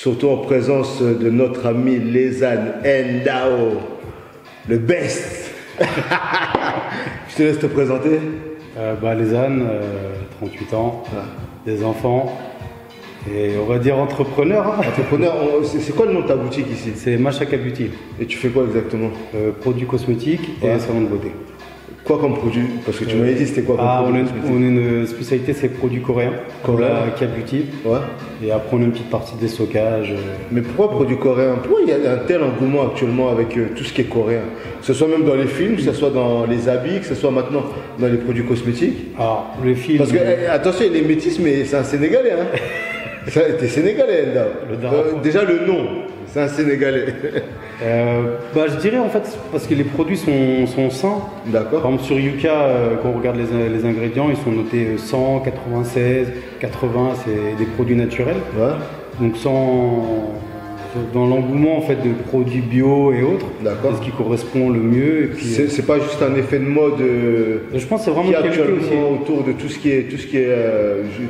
surtout en présence de notre ami Lézane Ndao, le best. Je te laisse te présenter. Lézane, 38 ans, des enfants, et on va dire entrepreneur. Hein. Entrepreneur, c'est quoi le nom de ta boutique ici? C'est Machaka Beauty. Et tu fais quoi exactement? Produits cosmétiques et salon de beauté. Quoi comme produit? Parce que tu m'avais dit c'était quoi comme produit? On a une spécialité, c'est produits coréens, pour la Machaka Beauty. Ouais. Et après on a une petite partie des stockages. Mais pourquoi produits coréens? Pourquoi il y a un tel engouement actuellement avec tout ce qui est coréen? Que ce soit même dans les films, que ce soit dans les habits, que ce soit maintenant dans les produits cosmétiques. Alors les films. Parce que attention, il est métis, mais c'est un Sénégalais. Hein. T'es Sénégalais, Ndao. Déjà le nom, c'est un Sénégalais. Je dirais en fait parce que les produits sont sains. D'accord. Par exemple sur Yuka, quand on regarde les ingrédients, ils sont notés 100, 96, 80, c'est des produits naturels. Ouais. Donc dans l'engouement en fait de produits bio et autres, d'accord, c'est ce qui correspond le mieux. Et puis, c'est pas juste un effet de mode. Je pense que c'est vraiment actuellement aussi autour de tout ce qui est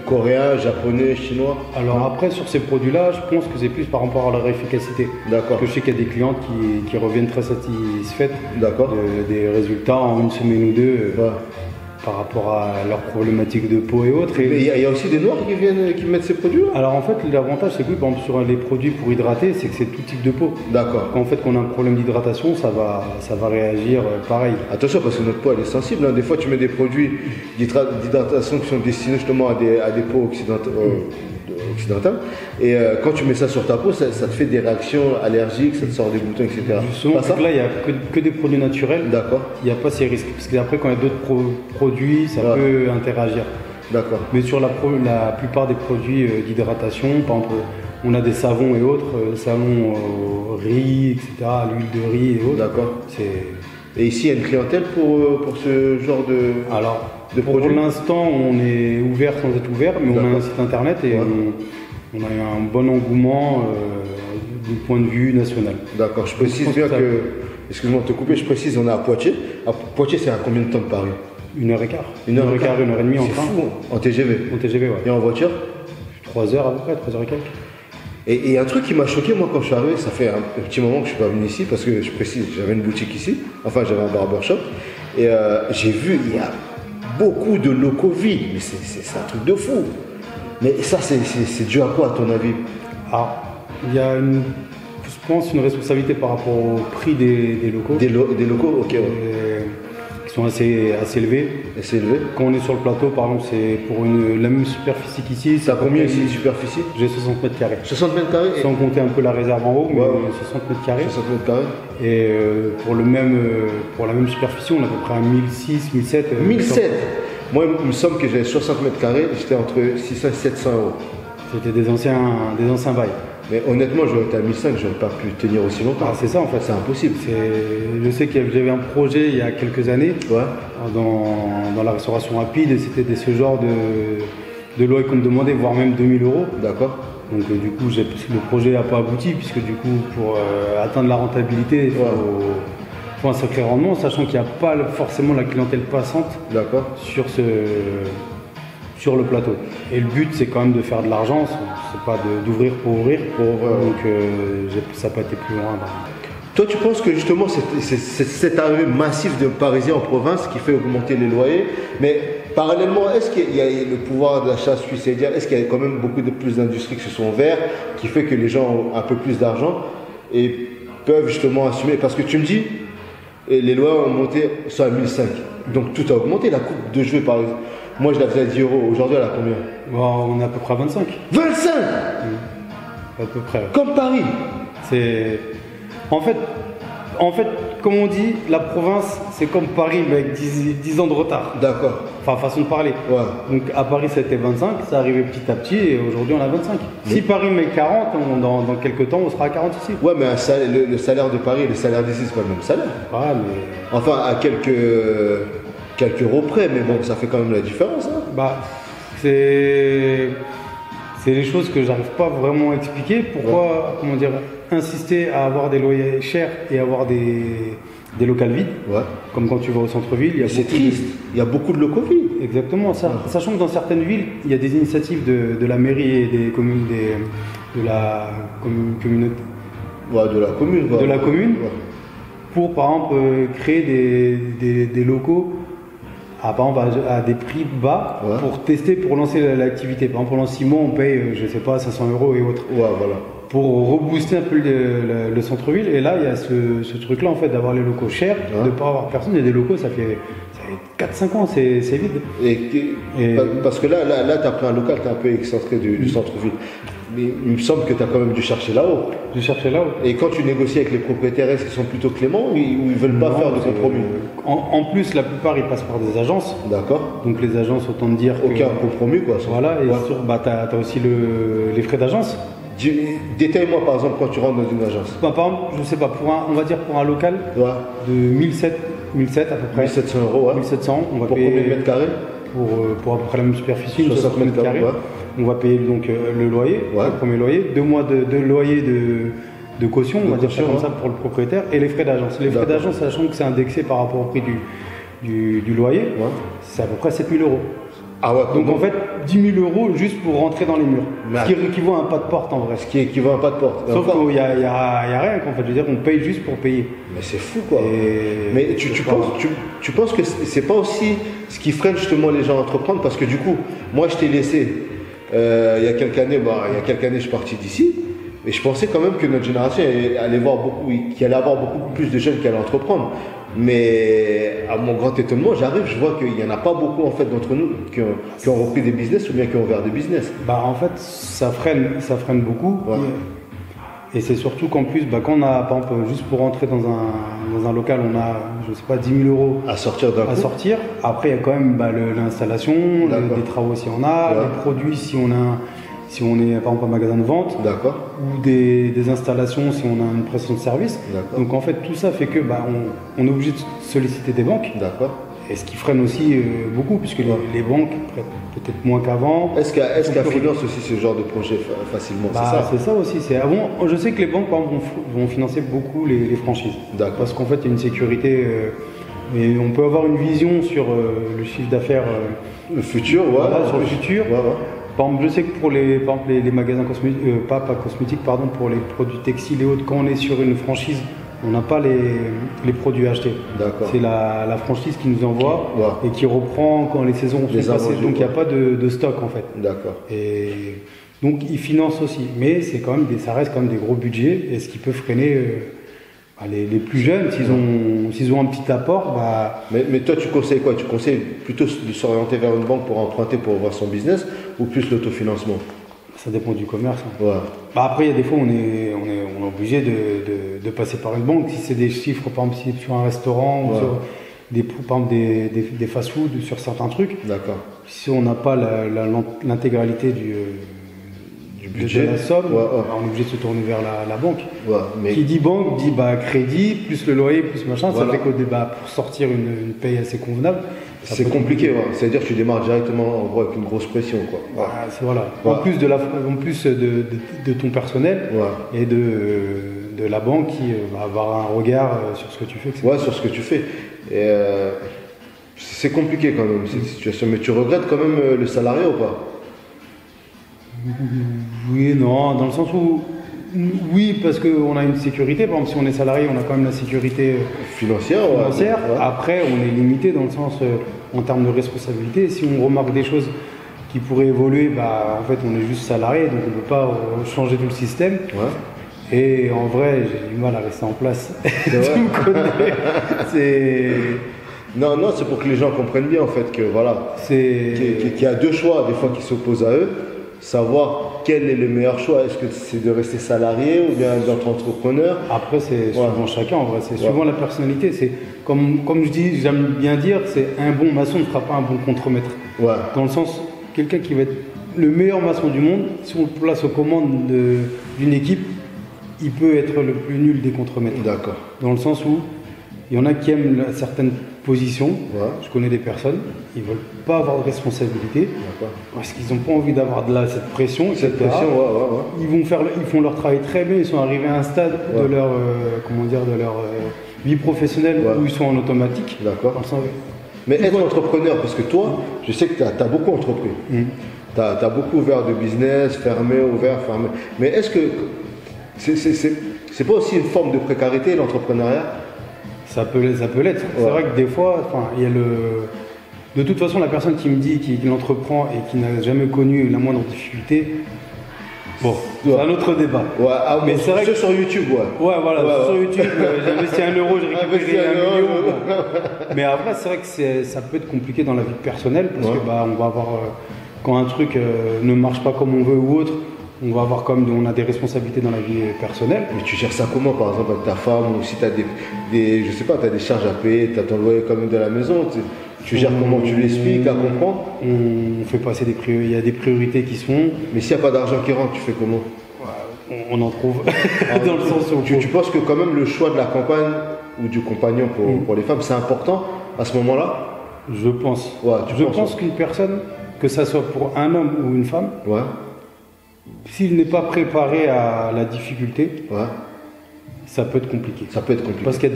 coréen, japonais, chinois. Alors après sur ces produits-là, je pense que c'est plus par rapport à leur efficacité. D'accord. Parce que je sais qu'il y a des clientes qui reviennent très satisfaites des résultats en une semaine ou deux. Ouais. Par rapport à leurs problématiques de peau et autres. Mais il y a aussi des noirs qui mettent ces produits-là. Alors en fait, l'avantage c'est que par exemple, sur les produits pour hydrater, c'est que c'est tout type de peau. D'accord. Quand en fait qu'on a un problème d'hydratation, ça va réagir pareil. Attention parce que notre peau elle est sensible. Hein. Des fois tu mets des produits d'hydratation qui sont destinés justement à des peaux occidentales. Et quand tu mets ça sur ta peau, ça te fait des réactions allergiques, ça te sort des boutons, etc. Justement, là il n'y a que des produits naturels. D'accord. Il n'y a pas ces risques. Parce qu'après quand il y a d'autres produits, ça peut interagir. D'accord. Mais sur la plupart des produits d'hydratation, par exemple, on a des savons et autres, savons riz, etc., l'huile de riz et autres. D'accord. Et ici, il y a une clientèle pour ce genre de produits. Pour l'instant, on est ouvert sans être ouvert, mais on a un site internet et on a eu un bon engouement du point de vue national. D'accord. Je précise bien que, excuse-moi de te couper, je précise, on est à Poitiers. À Poitiers, c'est à combien de temps de Paris? 1h15. 1h15, 1h30 en train. C'est fou, en TGV. En TGV, ouais. Et en voiture? 3 heures à peu près, 3 heures et quelques. Et un truc qui m'a choqué, moi, quand je suis arrivé, ça fait un petit moment que je suis pas venu ici, parce que je précise, j'avais une boutique ici, enfin j'avais un barbershop, et j'ai vu, il y a beaucoup de locaux vides, mais c'est un truc de fou. Mais ça, c'est dû à quoi, à ton avis? Alors, il y a je pense, une responsabilité par rapport au prix des locaux. Des locaux, ok. Qui sont assez élevés. Assez élevés. Quand on est sur le plateau, par exemple, c'est pour la même superficie qu'ici. T'as combien ici de superficie? J'ai 60 mètres carrés. 60 mètres carrés? Sans compter un peu la réserve en haut, mais 60 mètres carrés. 60 mètres carrés. Et pour la même superficie, on a à peu près à 1006, 1007. 1007. Moi, il me semble que j'avais 60 mètres carrés, j'étais entre 600 et 700 euros. C'était des anciens bails. Mais honnêtement, j'aurais été à 1005, j'aurais pas pu tenir aussi longtemps. Ah, c'est ça en fait. C'est impossible. Je sais que j'avais un projet il y a quelques années ouais. dans la restauration rapide et c'était ce genre de loi qu'on me demandait, voire même 2000 euros. D'accord. Donc du coup, le projet n'a pas abouti puisque du coup, pour atteindre la rentabilité, il faut un sacré rendement, sachant qu'il n'y a pas forcément la clientèle passante sur le plateau. Et le but, c'est quand même de faire de l'argent, c'est pas d'ouvrir pour ouvrir. Donc ça n'a pas été plus loin. Toi, tu penses que justement, c'est cette arrivée massive de Parisiens en province qui fait augmenter les loyers, mais parallèlement, est-ce qu'il y a le pouvoir d'achat suicidaire? Est-ce qu'il y a quand même beaucoup plus d'industries qui se sont ouvertes, qui fait que les gens ont un peu plus d'argent et peuvent justement assumer? Parce que tu me dis, les loyers ont monté sur à 1005. Donc tout a augmenté. La coupe de jeu, par exemple. Moi, je la faisais à 10 euros. Aujourd'hui, elle a combien? On est à peu près à 25. 25 À peu près. Comme Paris. C'est... En fait, comme on dit, la province, c'est comme Paris, mais avec 10 ans de retard. D'accord. Enfin, façon de parler. Ouais. Donc, à Paris, c'était 25, ça arrivait petit à petit, et aujourd'hui, on a 25. Oui. Si Paris met 40, dans quelques temps, on sera à 40 ici. Ouais, mais le salaire de Paris et le salaire d'ici, c'est pas le même salaire. Ouais, mais... Enfin, à quelques euros près, mais bon, ça fait quand même la différence. Hein. Bah, c'est les choses que j'arrive pas vraiment à expliquer. Pourquoi, comment dire, insister à avoir des loyers chers et avoir des locales vides, comme quand tu vas au centre-ville. C'est triste, il y a beaucoup de locaux vides. Exactement, ça. Sachant que dans certaines villes, il y a des initiatives de la mairie et des communes, de la communauté. Ouais, de la commune. De la commune. Ouais. Pour, par exemple, créer des locaux par exemple, à des prix bas pour tester, pour lancer l'activité. Par exemple, pendant 6 mois, on paye, je sais pas, 500 € et autres. Ouais, voilà. Pour rebooster un peu le centre-ville. Et là, il y a ce truc-là, en fait, d'avoir les locaux chers, de ne pas avoir personne. Il y a des locaux, ça fait 4-5 ans, c'est vide. Parce que là tu as pris un local, tu es un peu excentré du centre-ville. Mais il me semble que tu as quand même dû chercher là-haut. J'ai cherché là-haut. Et quand tu négocies avec les propriétaires, est-ce qu'ils sont plutôt cléments ou ils veulent pas faire de compromis? En plus, la plupart, ils passent par des agences. D'accord. Donc les agences, autant te dire aucun compromis, quoi. Voilà, et tu as aussi les frais d'agence. Détaille-moi, par exemple, quand tu rentres dans une agence. Par exemple, je sais pas, on va dire pour un local de 1700 à peu près. 1700 €, ouais. 1700, on va pour payer. Combien de mètres carrés? Pour à peu près la même superficie, 60 mètres carrés. Ouais. On va payer donc le loyer, le premier loyer, 2 mois de loyer de caution, on va dire ça comme ça pour le propriétaire, et les frais d'agence. Les frais d'agence, sachant que c'est indexé par rapport au prix du loyer, c'est à peu près 7 000 €. Ah ouais, donc en fait, 10 000 € juste pour rentrer dans les murs. Ce qui équivaut à un pas de porte en vrai. Ce qui équivaut à un pas de porte. Sauf qu'il n'y a rien, en fait. Je veux dire, on paye juste pour payer. Mais c'est fou, quoi. Mais tu penses que c'est pas aussi ce qui freine justement les gens à entreprendre? Parce que du coup, moi je t'ai laissé il y a quelques années, je suis parti d'ici. Et je pensais quand même que notre génération allait voir qu'il allait avoir beaucoup plus de jeunes qui allaient entreprendre. Mais à mon grand étonnement, j'arrive, je vois qu'il n'y en a pas beaucoup en fait d'entre nous qui ont repris des business ou bien qui ont ouvert des business. En fait, ça freine beaucoup. Ouais. Et c'est surtout qu'en plus, quand on a, par exemple, juste pour rentrer dans un local, on a, je sais pas, 10 000 € à sortir d'un coup. Après, il y a quand même l'installation, des travaux si on a, les produits si on est par exemple un magasin de vente, ou des installations si on a une prestation de service. Donc en fait tout ça fait que on est obligé de solliciter des banques. Et ce qui freine aussi beaucoup, puisque les banques prêtent peut-être moins qu'avant. Est-ce qu'elle finance aussi ce genre de projet facilement? C'est ça aussi. Je sais que les banques par exemple, vont financer beaucoup les franchises. Parce qu'en fait il y a une sécurité. Mais on peut avoir une vision sur le chiffre d'affaires. Le futur, sur le futur. Par exemple, je sais que pour les magasins cosmétiques, pas cosmétiques, pardon, pour les produits textiles et autres, quand on est sur une franchise, on n'a pas les produits achetés. C'est la franchise qui nous envoie et qui reprend quand les saisons sont passées. Donc il n'y a pas de stock en fait. Et donc ils financent aussi, mais ça reste quand même des gros budgets, et ce qui peut freiner les plus jeunes, s'ils ont un petit apport. Mais toi, tu conseilles quoi? Tu conseilles plutôt de s'orienter vers une banque pour emprunter pour avoir son business, ou plus l'autofinancement? Ça dépend du commerce. Après, il y a des fois, on est obligé de passer par une banque. Si c'est des chiffres, par exemple, sur un restaurant ou sur par exemple, des fast-food, sur certains trucs. Si on n'a pas l'intégralité du budget, de la somme, on est obligé de se tourner vers la banque. Qui dit banque dit crédit, plus le loyer, plus machin. Ça fait qu'au débat, pour sortir une paye assez convenable, c'est compliqué. C'est-à-dire que tu démarres directement en gros avec une grosse pression. En plus de ton personnel et de la banque qui va avoir un regard sur ce que tu fais. Sur ce que tu fais. Et c'est compliqué quand même cette situation. Mais tu regrettes quand même le salariat ou pas? Oui et non, dans le sens où oui, parce qu'on a une sécurité. Par exemple, si on est salarié, on a quand même la sécurité financière. Après, on est limité dans le sens en termes de responsabilité. Et si on remarque des choses qui pourraient évoluer, en fait, on est juste salarié, donc on ne peut pas changer tout le système. Et en vrai, j'ai du mal à rester en place. Tu me connais. Non, c'est pour que les gens comprennent bien en fait que qu'il y a deux choix des fois qui s'opposent à eux. Savoir quel est le meilleur choix, est-ce que c'est de rester salarié ou bien d'être entrepreneur? Après, c'est suivant chacun en vrai, c'est suivant la personnalité. C'est comme je dis, j'aime bien dire, c'est un bon maçon ne fera pas un bon contremaître. Dans le sens, quelqu'un qui va être le meilleur maçon du monde, si on le place aux commandes d'une équipe, il peut être le plus nul des contremaîtres. Dans le sens où il y en a qui aiment certaines positions. Je connais des personnes, ils ne veulent pas avoir de responsabilité parce qu'ils n'ont pas envie d'avoir cette pression, etc. Ils font leur travail très bien, ils sont arrivés à un stade de leur vie professionnelle où ils sont en automatique. Mais être entrepreneur, parce que toi, je sais que tu as beaucoup entrepris. Tu as beaucoup ouvert de business, fermé, ouvert, fermé. Mais est-ce que c'est pas aussi une forme de précarité, l'entrepreneuriat? Ça peut l'être. Ouais. C'est vrai que des fois, il y a de toute façon, la personne qui me dit qu'il entreprend et qui n'a jamais connu la moindre difficulté, bon, c'est un autre débat. Ouais, mais c'est vrai que sur YouTube, ouais, voilà, sur YouTube, j'ai investi 1 euro, j'ai récupéré 1 million. Mais après, c'est vrai que ça peut être compliqué dans la vie personnelle parce que on va avoir quand un truc ne marche pas comme on veut ou autre. On va avoir on a des responsabilités dans la vie personnelle. Mais tu gères ça comment, par exemple, avec ta femme, ou si tu as je sais pas, tu as des charges à payer, tu as ton loyer quand même de la maison, tu gères comment? Tu l'expliques, à comprendre? On fait passer il y a des priorités qui sont. Mais s'il n'y a pas d'argent qui rentre, tu fais comment? On en trouve. Dans le sens où tu penses que quand même le choix de la compagne ou du compagnon pour les femmes, c'est important à ce moment-là? Je pense. Je pense qu'une personne, que ça soit pour un homme ou une femme, s'il n'est pas préparé à la difficulté, ça peut être compliqué. Parce qu'il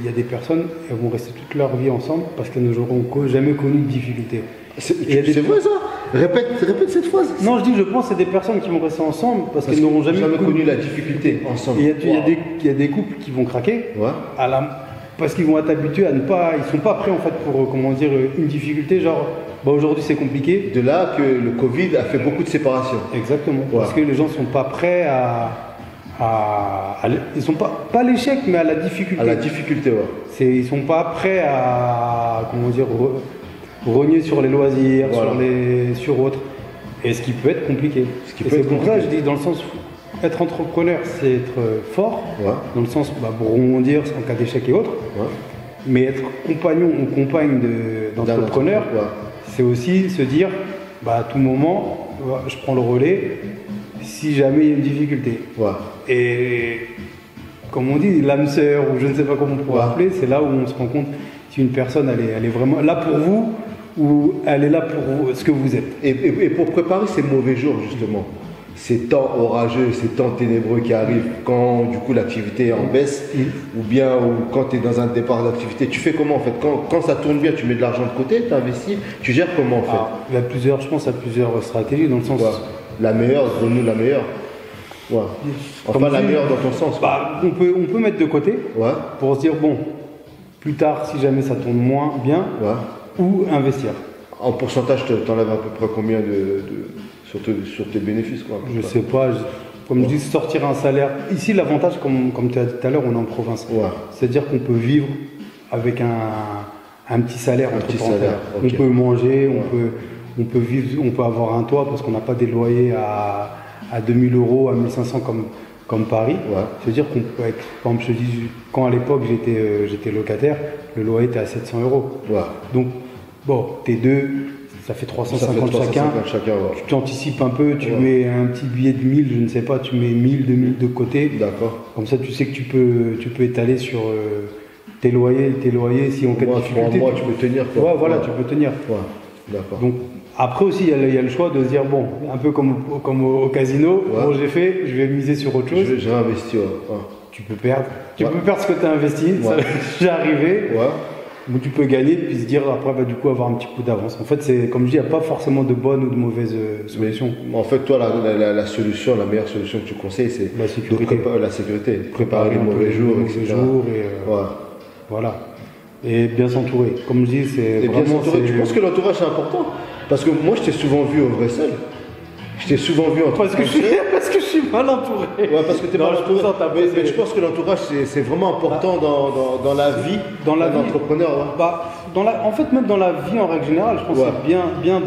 y a des personnes, elles vont rester toute leur vie ensemble parce qu'elles n'auront jamais connu de difficulté. C'est vrai ça? Répète cette phrase. Non, je pense que c'est des personnes qui vont rester ensemble parce qu'elles n'auront jamais connu la difficulté ensemble. Il y a des couples qui vont craquer parce qu'ils vont être habitués à ne pas. Ils sont pas prêts en fait pour une difficulté genre. Aujourd'hui c'est compliqué. De là que le Covid a fait beaucoup de séparations. Exactement. Parce que les gens ne sont pas prêts ils sont pas à l'échec mais à la difficulté. À la difficulté, Ils sont pas prêts à rogner sur les loisirs, sur autres. Et ce qui peut être compliqué. C'est pour ça que je dis dans le sens être entrepreneur c'est être fort, dans le sens rebondir en cas d'échec et autres. Mais être compagnon ou compagne d'entrepreneur, c'est aussi se dire à tout moment, je prends le relais si jamais il y a une difficulté. Et comme on dit, l'âme sœur, ou je ne sais pas comment on pourrait appeler, c'est là où on se rend compte si une personne elle est vraiment là pour vous ou elle est là pour ce que vous êtes. Et pour préparer ces mauvais jours justement, ces temps orageux, ces temps ténébreux qui arrivent quand du coup l'activité est en baisse ou quand tu es dans un départ d'activité, tu fais comment en fait? Quand ça tourne bien, tu mets de l'argent de côté, tu investis, tu gères comment en fait? Je pense à plusieurs stratégies dans le sens... La meilleure, donne-nous la meilleure. Enfin la meilleure dans ton sens. On peut mettre de côté pour se dire plus tard si jamais ça tourne moins bien ou investir. En pourcentage, tu enlèves à peu près combien sur tes bénéfices Je sais pas, comme je dis, sortir un salaire. Ici l'avantage, comme tu as dit tout à l'heure, on est en province. C'est-à-dire qu'on peut vivre avec un petit salaire. On peut manger, on peut vivre, on peut avoir un toit parce qu'on n'a pas des loyers à 2000 €, à 1500 comme Paris. C'est-à-dire qu'on peut être, par exemple, je te dis, quand à l'époque j'étais locataire, le loyer était à 700 €. Donc, t'es deux, ça fait 350 chacun. Tu t'anticipes un peu, tu mets un petit billet de 1000, je ne sais pas, tu mets 1000, 2000 de côté. Comme ça, tu sais que tu peux étaler sur tes loyers, si en cas de difficulté. Tu peux tenir. Tu peux tenir. Donc, après aussi, il y a le choix de se dire, un peu comme au casino, j'ai fait, je vais miser sur autre chose. J'ai investi, Tu peux perdre. Tu peux perdre ce que tu as investi, ça j'ai arrivé. Ou tu peux gagner, puis se dire après, du coup, avoir un petit coup d'avance. En fait, c'est comme je dis, il n'y a pas forcément de bonne ou de mauvaise solution. Mais en fait, toi, la meilleure solution que tu conseilles, c'est la sécurité. La sécurité. Préparer les mauvais jours, etc. Voilà. Et bien s'entourer. Comme je dis, c'est vraiment... Tu penses que l'entourage, c'est important? Parce que moi, je t'ai souvent vu au vrai seul. Je t'ai souvent vu en parce que je suis mal entouré. Parce que tu es mal entouré. Mais je pense que l'entourage, c'est vraiment important dans la vie d'un entrepreneur. En fait, même dans la vie en règle générale, je pense que c'est bien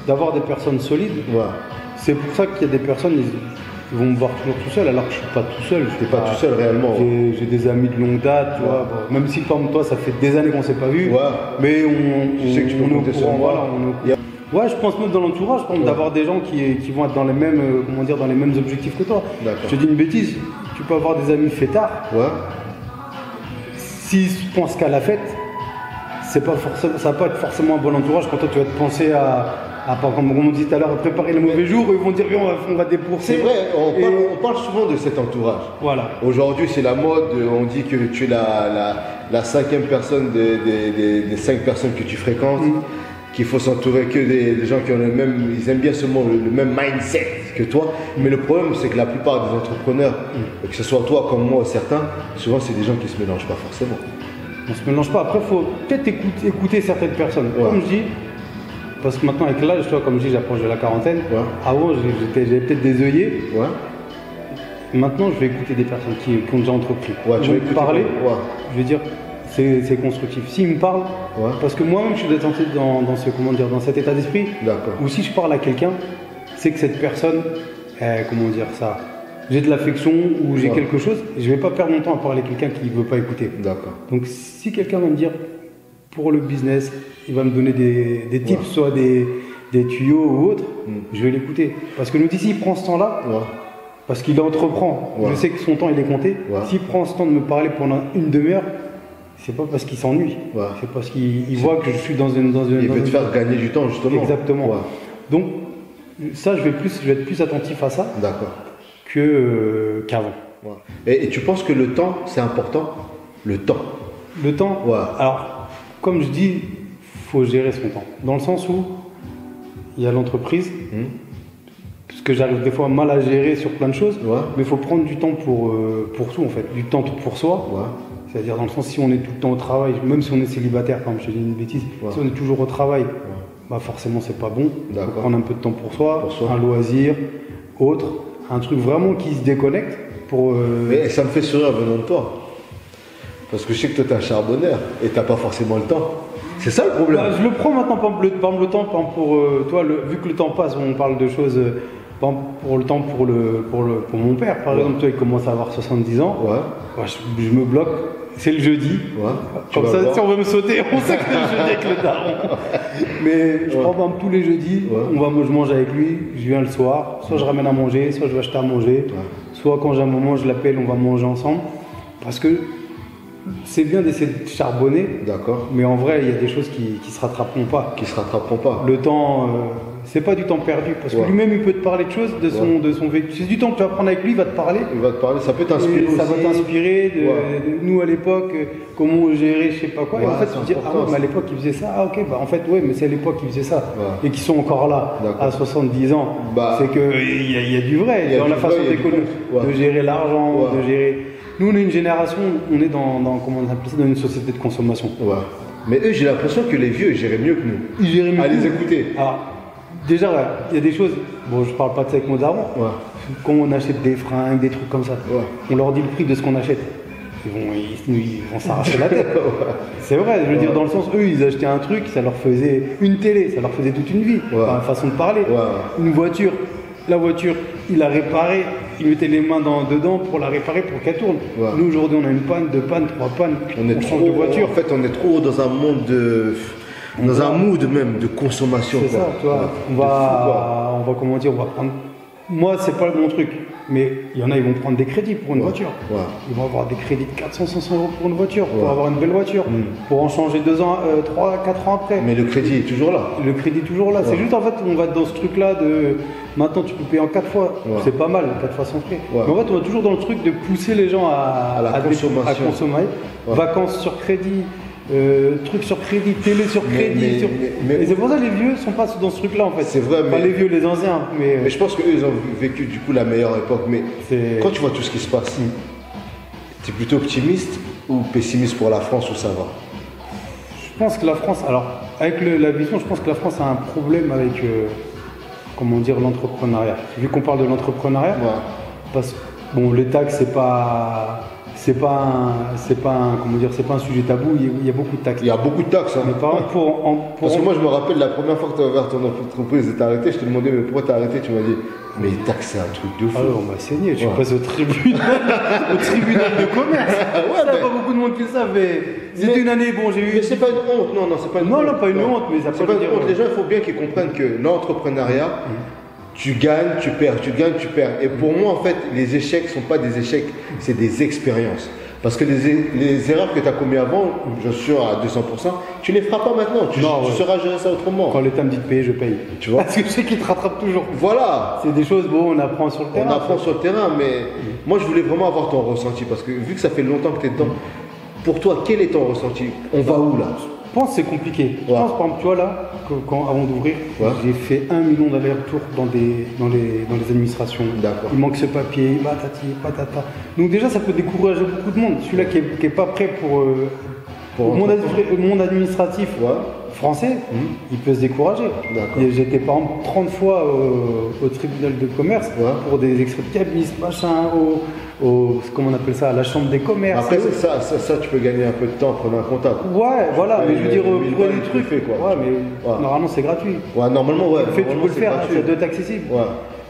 d'avoir des personnes solides. C'est pour ça qu'il y a des personnes, ils vont me voir toujours tout seul, alors que je ne suis pas tout seul. Tu n'es pas tout seul réellement. J'ai des amis de longue date, tu vois. Même si comme toi, ça fait des années qu'on ne s'est pas vu. Mais je sais que tu peux compter sur moi. Je pense même dans l'entourage, d'avoir des gens qui vont être dans les mêmes, dans les mêmes objectifs que toi. Je te dis une bêtise, tu peux avoir des amis fêtards. S'ils pensent qu'à la fête, ça va pas être forcément un bon entourage quand toi tu vas te penser comme on dit tout à l'heure, préparer les mauvais jours, ils vont dire on va débourser. C'est vrai, on parle souvent de cet entourage. Aujourd'hui, c'est la mode, on dit que tu es la 5e personne des 5 personnes que tu fréquentes. qu'il faut s'entourer que des gens qui ont ils aiment bien seulement le même mindset que toi. Mais le problème, c'est que la plupart des entrepreneurs, que ce soit toi comme moi ou certains, souvent c'est des gens qui se mélangent pas forcément. On se mélange pas. Après, il faut peut-être écouter certaines personnes. Comme je dis, parce que maintenant avec l'âge, comme je dis, j'approche de la quarantaine. Avant, j'avais peut-être des œillets. Maintenant, je vais écouter des personnes qui ont déjà entrepris. Tu vas parler. Je vais dire, c'est constructif. S'ils me parlent, parce que moi-même, je suis attentif dans cet état d'esprit. Ou si je parle à quelqu'un, c'est que cette personne, j'ai de l'affection ou j'ai quelque chose, je ne vais pas perdre mon temps à parler à quelqu'un qui ne veut pas écouter. Donc si quelqu'un va me dire pour le business, il va me donner des tips, soit des tuyaux ou autres, je vais l'écouter. Parce que je me dis, s'il prend ce temps-là, parce qu'il entreprend, je sais que son temps il est compté, s'il prend ce temps de me parler pendant une demi-heure, c'est pas parce qu'il s'ennuie, c'est parce qu'il voit que je suis dans une... Il veut te faire gagner du temps justement. Exactement. Donc ça, je vais être plus attentif à ça. Qu'avant. Et tu penses que le temps, c'est important? Le temps. Alors, comme je dis, il faut gérer son temps. Dans le sens où il y a l'entreprise, parce que j'arrive des fois mal à gérer sur plein de choses, mais il faut prendre du temps pour tout en fait. Du temps pour soi. C'est-à-dire dans le sens, si on est tout le temps au travail, même si on est célibataire, comme je te dis une bêtise, si on est toujours au travail, forcément c'est pas bon. Il faut prendre un peu de temps pour soi, un loisir, autre. Un truc vraiment qui se déconnecte pour... Mais ça me fait sourire venant de toi. Parce que je sais que toi t'es un charbonneur et t'as pas forcément le temps. C'est ça le problème. Je le prends maintenant, par exemple, le temps pour toi, vu que le temps passe, on parle de choses... pour le temps pour mon père, par exemple, toi il commence à avoir 70 ans. Je me bloque. C'est le jeudi. Comme ça, si on veut me sauter, on sait que c'est le jeudi avec le daron. Mais je prends par exemple tous les jeudis, je mange avec lui, je viens le soir, soit je ramène à manger, soit je vais acheter à manger, soit quand j'ai un moment, je l'appelle, on va manger ensemble. Parce que c'est bien d'essayer de charbonner, mais en vrai, il y a des choses qui se rattraperont pas. Le temps, c'est pas du temps perdu, parce que lui-même, il peut te parler de choses de son vécu. C'est du temps que tu vas prendre avec lui, il va te parler. Ça peut t'inspirer aussi. Ça va t'inspirer de nous à l'époque, comment on gérait, je sais pas quoi. Et en fait, tu te dis, mais à l'époque, il faisait ça. En fait, mais c'est à l'époque qu'ils faisaient ça. Et qui sont encore là, à 70 ans. C'est qu'il y a du vrai dans la façon de gérer l'argent, de gérer... Nous, on est une génération, on est dans une société de consommation. Mais eux, j'ai l'impression que les vieux, ils géraient mieux que nous. Ils géraient mieux. À les écouter. Alors, déjà, il y a des choses, je parle pas de ça avec mon daron. Quand on achète des fringues, des trucs comme ça, on leur dit le prix de ce qu'on achète. Ils vont s'arracher la tête. C'est vrai, je veux dire, dans le sens, eux, ils achetaient un truc, ça leur faisait une télé, ça leur faisait toute une vie. Une façon de parler. Une voiture, la voiture, il l'a réparée. Il mettait les mains dedans pour la réparer, pour qu'elle tourne. Nous, aujourd'hui, on a une panne, deux pannes, trois pannes. On change de voiture. En fait, on est trop dans un monde dans un mood même de consommation. C'est ça, tu vois. On va prendre... Moi, c'est pas mon truc. Mais il y en a, ils vont prendre des crédits pour une voiture. Ils vont avoir des crédits de 400, 500 euros pour une voiture, pour avoir une belle voiture, pour en changer 2 ans, 3, 4 ans après. Mais le crédit est toujours là. Le crédit est toujours là. C'est juste, en fait, on va dans ce truc-là de... Maintenant, tu peux payer en 4 fois. C'est pas mal, 4 fois sans frais. Mais en fait, on va toujours dans le truc de pousser les gens à consommer. Vacances sur crédit. Trucs sur crédit, télé sur crédit. Et c'est pour ça que les vieux sont pas dans ce truc-là en fait. C'est vrai, pas les vieux, les anciens. Mais je pense qu'eux, ils ont vécu du coup la meilleure époque. Mais quand tu vois tout ce qui se passe, tu es plutôt optimiste ou pessimiste pour la France ou ça va? Je pense que la France, alors avec la vision, je pense que la France a un problème avec l'entrepreneuriat. Vu qu'on parle de l'entrepreneuriat, parce que les taxes, c'est pas un sujet tabou, il y a beaucoup de taxes. Il y a beaucoup de taxes. Mais par exemple, parce que moi, je me rappelle la première fois que tu as ouvert ton entreprise et t'as arrêté, je te demandais, mais pourquoi t'as arrêté? Tu m'as dit, mais les taxes, c'est un truc de fou. Alors, on m'a saigné, je suis passé au tribunal de commerce. Ça, pas beaucoup de monde qui le savent, mais c'était une année, j'ai eu... Mais c'est pas une honte, non, c'est pas une honte. Non, pas une honte, mais ça peut pas une honte. Les gens, il faut bien qu'ils comprennent que l'entrepreneuriat, tu gagnes, tu perds, tu gagnes, tu perds. Et pour moi, en fait, les échecs ne sont pas des échecs, c'est des expériences. Parce que les erreurs que tu as commises avant, je suis sûr à 200%, tu ne les feras pas maintenant. Tu sauras gérer ça autrement. Quand l'État me dit de payer, je paye. Tu vois? Parce que je sais qu'il te rattrape toujours. Voilà. C'est des choses, on apprend sur le terrain. On apprend sur le terrain, mais moi, je voulais vraiment avoir ton ressenti. Parce que vu que ça fait longtemps que tu es dedans, pour toi, quel est ton ressenti? On va où là? pense que c'est compliqué. Je pense, par exemple, tu vois là, avant d'ouvrir, j'ai fait 1 million d'allers-retours dans les administrations. Il manque ce papier, patati, patata. Donc déjà, ça peut décourager beaucoup de monde. Celui-là qui est pas prêt pour le monde administratif français, il peut se décourager. J'ai été par exemple 30 fois au tribunal de commerce pour des extraits de cabis, machin, comment on appelle ça, à la chambre des commerces. Après, ça, tu peux gagner un peu de temps en prenant un comptable. Ouais, voilà, mais je veux dire, pour des trucs, normalement c'est gratuit. Ouais, normalement, tu peux le faire, ça doit être accessible.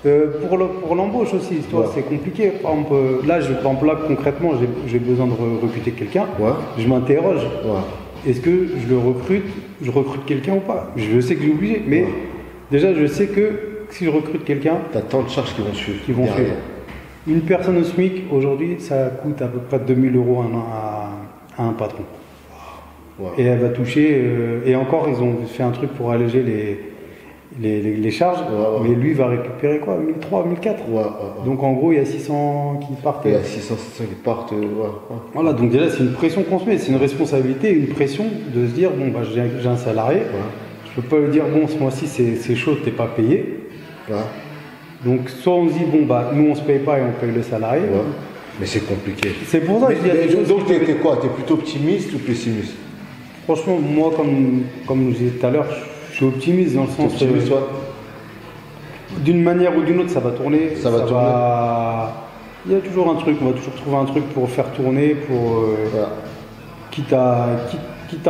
Pour l'embauche aussi, c'est compliqué. Par exemple, là, concrètement, j'ai besoin de recruter quelqu'un. Je m'interroge. Est-ce que je recrute quelqu'un ou pas? Je sais que j'ai obligé, mais déjà, je sais que si je recrute quelqu'un, tu as tant de charges qui vont suivre. Une personne au SMIC, aujourd'hui, ça coûte à peu près 2000 € à un patron. Et elle va toucher, et encore, ils ont fait un truc pour alléger les charges, mais lui va récupérer quoi, 1003, 1004. Donc en gros, il y a 600 qui partent. Il y a 600, 700 qui partent. Voilà, donc déjà, c'est une pression qu'on se met, c'est une responsabilité, une pression de se dire, bon, bah, j'ai un salarié, je peux pas lui dire, bon, ce mois-ci, c'est chaud, t'es pas payé. Donc soit on se dit, bon, bah, nous, on se paye pas et on paye le salarié. Mais c'est compliqué. C'est pour ça que je dis. Donc t'es quoi? T'es plutôt optimiste ou pessimiste? Franchement, moi, comme je disais tout à l'heure, je suis optimiste dans le sens. D'une manière ou d'une autre, ça va tourner. Ça va tourner. Il y a toujours un truc, on va toujours trouver un truc pour faire tourner, quitte à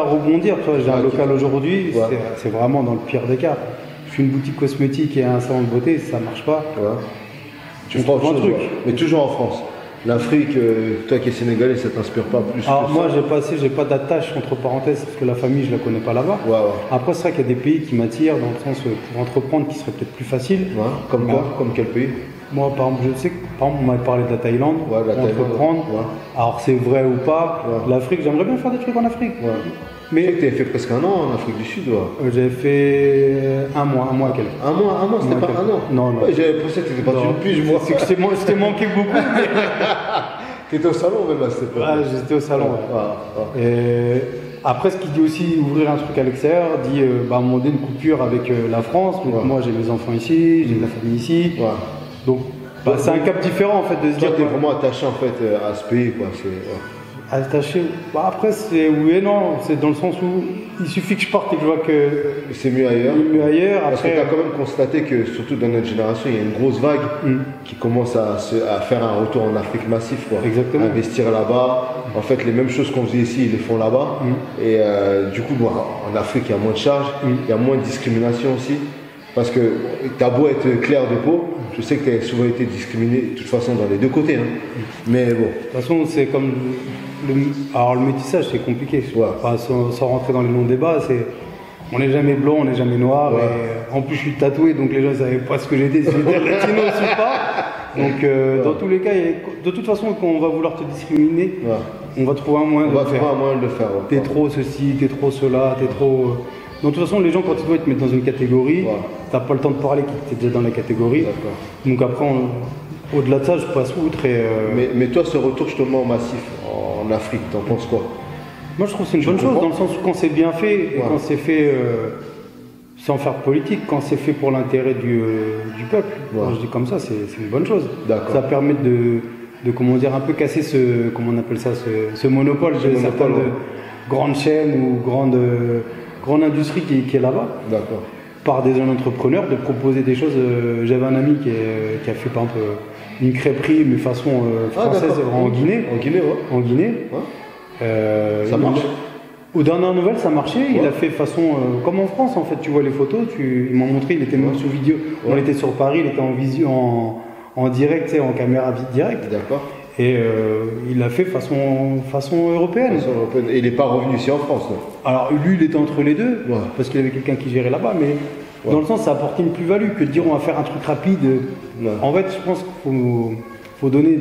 rebondir. J'ai un local aujourd'hui, c'est vraiment dans le pire des cas. Je suis une boutique cosmétique et un salon de beauté, ça marche pas. Tu prends un truc. Mais toujours en France. L'Afrique, toi qui es sénégalais, ça t'inspire pas plus? Alors moi, j'ai pas d'attache entre parenthèses parce que la famille, je la connais pas là-bas. Après, c'est vrai qu'il y a des pays qui m'attirent dans le sens pour entreprendre qui serait peut-être plus facile. Comme quoi? Comme quel pays? Moi, par exemple, je sais que on m'avait parlé de la Thaïlande, entreprendre. Alors c'est vrai ou pas? L'Afrique, j'aimerais bien faire des trucs en Afrique. Mais tu as fait presque 1 an en Afrique du Sud, J'avais fait 1 mois et quelques. Un mois, c'était pas 1 an? Non. J'avais pensé que tu étais parti une pige, moi. C'est que je t'ai manqué beaucoup. Tu étais au salon même à cette époque? J'étais au salon. Et après, ce qui dit aussi ouvrir un truc à l'extérieur, dit à un moment donné une coupure avec la France. Donc moi, j'ai mes enfants ici, j'ai de la famille ici. Donc c'est un cap différent en fait de se dire. Tu es vraiment attaché en fait à ce pays, quoi. Attaché. Après, c'est oui et non. C'est dans le sens où il suffit que je parte et que je vois que c'est mieux ailleurs. Parce que tu as quand même constaté que, surtout dans notre génération, il y a une grosse vague qui commence à faire un retour en Afrique massif. Exactement. Investir là-bas. En fait, les mêmes choses qu'on faisait ici, ils les font là-bas. Et du coup, en Afrique, il y a moins de charges, il y a moins de discrimination aussi. Parce que tu as beau être clair de peau, je sais que tu as souvent été discriminé de toute façon dans les deux côtés. Mais bon. De toute façon, c'est comme. Alors le métissage, c'est compliqué. Sans rentrer dans les longs débats, on n'est jamais blanc, on n'est jamais noir. Et en plus, je suis tatoué, donc les gens ne savaient pas ce que j'étais, si j'étais latino ou pas. Donc, dans tous les cas, de toute façon, quand on va vouloir te discriminer, on va trouver un moyen de le faire. T'es trop ceci, t'es trop cela, t'es trop. De toute façon, les gens, quand ils te mettent dans une catégorie, t'as pas le temps de parler, t'es déjà dans la catégorie. Donc après, au-delà de ça, je passe outre. Mais toi, ce retour justement massif en Afrique, t'en penses quoi? Moi, je trouve que c'est une bonne chose, dans le sens où quand c'est bien fait, et quand c'est fait sans faire politique, quand c'est fait pour l'intérêt du peuple, moi, je dis comme ça, c'est une bonne chose. Ça permet de comment dire, un peu casser comment on appelle ça, ce monopole de certaines grandes chaînes ou grande industrie qui est là-bas. Par des jeunes entrepreneurs, de proposer des choses. J'avais un ami qui a fait par exemple une crêperie, mais façon française en Guinée. En Guinée. Ça marche. Aux dernières nouvelles, ça marchait. Il a fait façon comme en France en fait. Tu vois les photos. Il m'a montré. Il était même sous vidéo. On était sur Paris. Il était en visio, en direct, en caméra direct. Et il l'a fait façon européenne. Et il n'est pas revenu ici en France. Alors lui, il était entre les deux, parce qu'il avait quelqu'un qui gérait là-bas, mais dans le sens, ça apportait une plus-value que de dire on va faire un truc rapide. En fait, je pense qu'il faut donner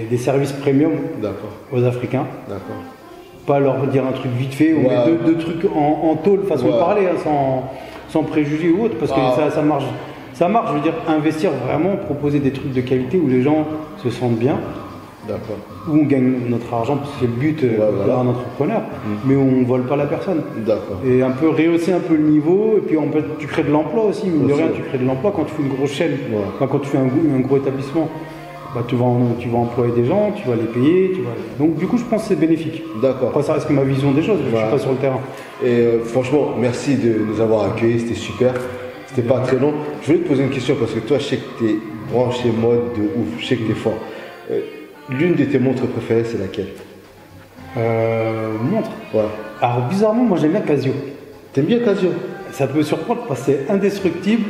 des services premium aux Africains. Pas leur dire un truc vite fait, ou mettre deux trucs en tôle, façon de parler, sans préjugés ou autre, parce que ça marche. Ça marche, je veux dire, investir vraiment, proposer des trucs de qualité où les gens se sentent bien. D'accord. où on gagne notre argent, parce que c'est le but d'un entrepreneur, mais on ne vole pas la personne. D'accord. Et un peu rehausser un peu le niveau, et puis en fait, tu crées de l'emploi aussi, mine de rien, tu crées de l'emploi quand tu fais une grosse chaîne, quand tu fais un gros établissement. Bah, tu vas employer des gens, tu vas les payer, donc du coup je pense que c'est bénéfique. D'accord. Après ça reste que ma vision des choses, je ne suis pas sur le terrain. Et franchement, merci de nous avoir accueillis, c'était super. C'était pas très long. Je voulais te poser une question parce que toi je sais que tu es branché mode de ouf, je sais que tu es fort. L'une de tes montres préférées c'est laquelle? Montre. Ouais. Alors bizarrement moi j'aime bien Casio. T'aimes bien Casio? Ça peut surprendre parce que c'est indestructible,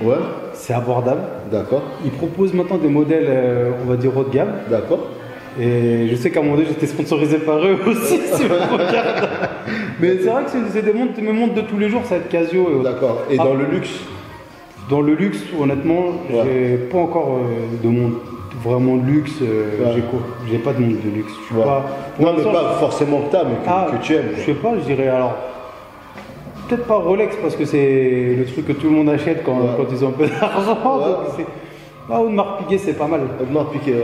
c'est abordable. D'accord. Ils proposent maintenant des modèles, on va dire haut de gamme. D'accord. Et je sais qu'à un moment donné j'étais sponsorisé par eux aussi, si vous regardez. Mais c'est vrai que c'est mes montres de tous les jours, ça va être Casio. D'accord. Et dans le luxe? Dans le luxe, honnêtement, j'ai pas encore de montre vraiment de luxe. J'ai pas de montre de luxe. Je suis pas, non, mais pas forcément que tu as, mais que tu aimes. Je sais pas, je dirais alors. Peut-être pas Rolex parce que c'est le truc que tout le monde achète quand ils ont un peu d'argent. Audemars Piguet c'est pas mal. Audemars Piguet,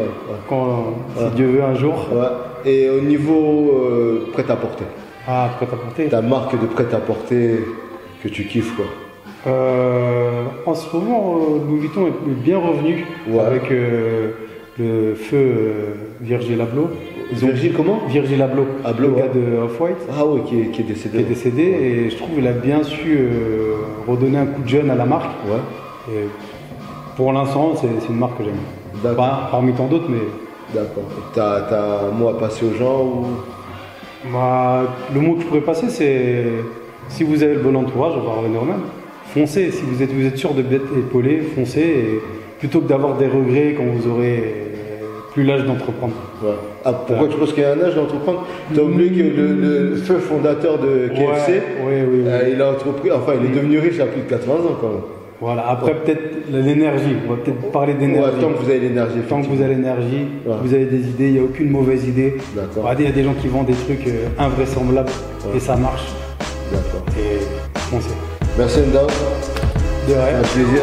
si Dieu veut un jour. Et au niveau prêt-à-porter? Ah, prêt-à-porter. Ta marque de prêt-à-porter que tu kiffes quoi? En ce moment, Louis Vuitton est bien revenu avec le feu Virgil Abloh. Virgil comment? Virgil Abloh, le gars de Off-White. Ah oui, qui est décédé. Qui est décédé et je trouve qu'il a bien su redonner un coup de jeune à la marque. Et pour l'instant, c'est une marque que j'aime. Parmi tant d'autres, mais... D'accord. T'as un mot à passer aux gens ou... Le mot que je pourrais passer, c'est si vous avez le bon entourage, on va revenir au même. Foncez, si vous êtes sûr de être épaulé, foncez, et plutôt que d'avoir des regrets quand vous aurez plus l'âge d'entreprendre. Pourquoi tu penses qu'il y a un âge d'entreprendre? Tu as oublié que le feu fondateur de KFC, il a entrepris, enfin il est devenu riche à plus de 80 ans quand même. Voilà, après peut-être l'énergie, on va peut-être parler d'énergie. Tant que vous avez l'énergie. Tant que vous avez l'énergie, vous avez des idées, il n'y a aucune mauvaise idée. Il y a des gens qui vendent des trucs invraisemblables et ça marche. D'accord. Et foncez. Merci Ndao. De rien. Un plaisir.